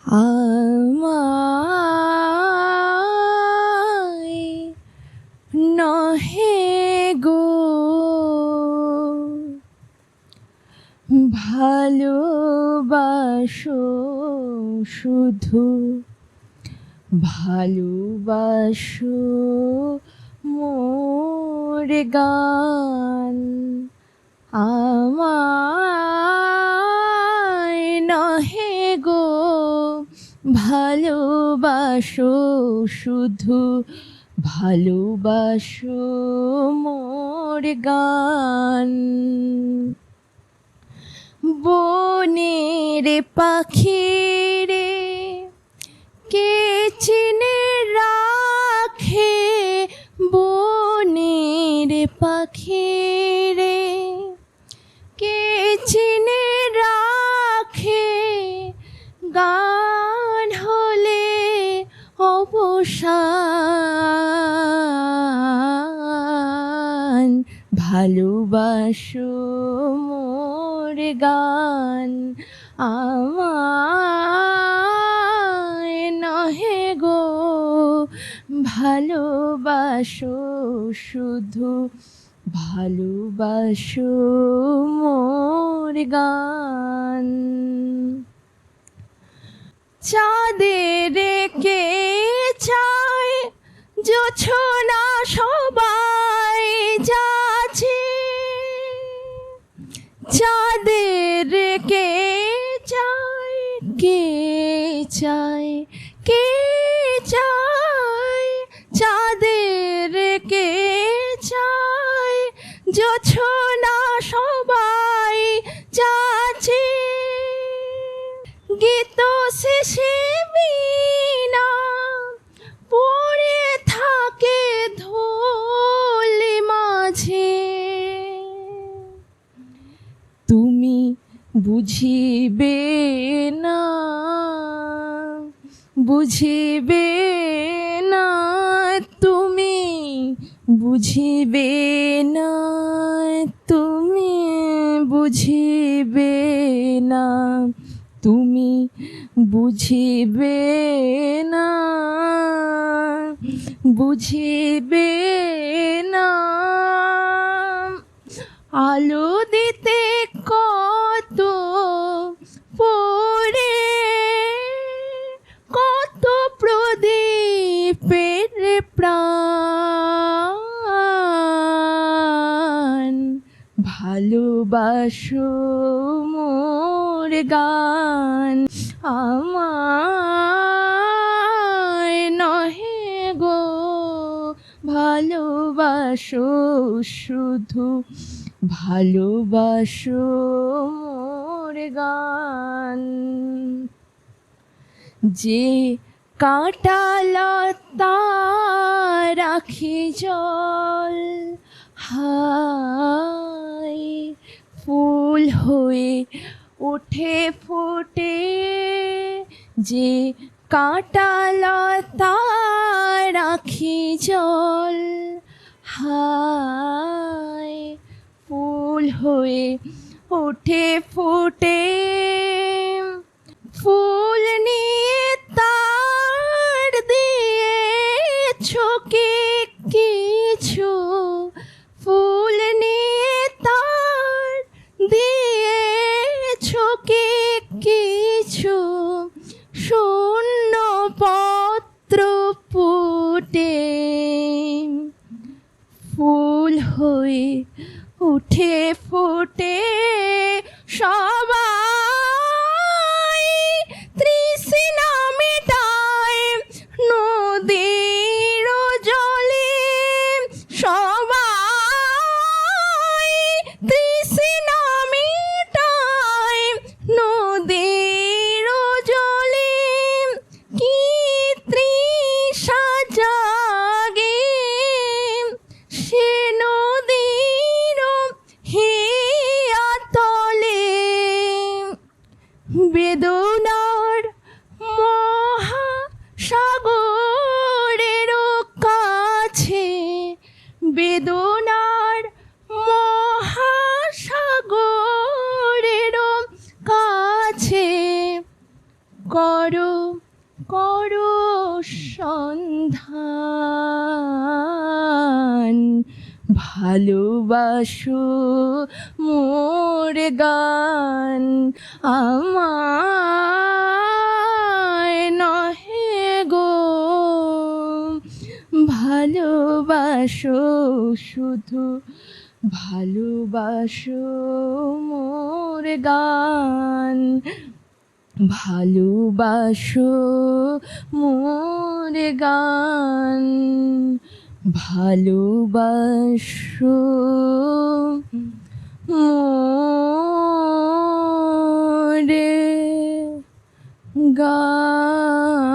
আমায় নহে গো ভালোবাসো শুধু, ভালোবাসো মোর গান। আমায় নহে গো ভালোবাসো শুধু, ভালোবাসো মোর গান। বনের পাখি রে কে চিনে রাখে, বনের পাখি রে কে চিনে রাখে, গান হলে অবসান। ভালোবাসো মোর গান। আমায় নহে গো ভালোবাসো শুধু, ভালোবাসো মোর গান। চাঁদের কে চায় জোছনা সবাই যাচ্ছে, চাঁদের কে চায়, কে চায়, কে চায়, চাঁদের কে চায় জোছনা সবাই যাচ্ছে। গীত শেষে বীণা পড়ে থাকে ধূলি মাঝে, তুমি বুঝিবে না, বুঝিবে না, তুমি বুঝিবে না, তুমি বুঝিবে না, তুমি বুঝিবে না, বুঝিবে না। আলো দিতে কত পড়ে, কত প্রদীপের প্রাণ। ভালোবাসো মোর গান। আমায় নহে গো ভালোবাসো শুধু, ভালোবাসো মোর গান। যে কাঁটা লতা রাখি জল, হায় ফুল হয়ে ওঠে ফুটে, যে কাঁটা লতা রাখি জল, হায় ফুল হয়ে ওঠে ফুটে। ফুল নিয়ে তার দিয়েছো কি কিছু, ফুল নিয়ে তার দিয়েছো কি কিছু, শূন্য পত্র পুটে ফুল হয়ে উঠে ফুটে। সবাই তৃষ্ণা মেটায় নদীর জলে, সবাই তৃষ্ণা মেটায় নদীর জলে। কি তৃষা জাগে সে নদীর হিয়াতলে, বেদনার মহাসাগরের কাছে, বেদনার মহাসাগরের কাছে করো করো সন্ধান, ভালোবাসো মোর গান, আমায় নহে গো ভালোবাসো শুধু, ভালোবাসো মোর গান, ভালোবাসো মোর গান, ভালোবাসো মোর গান।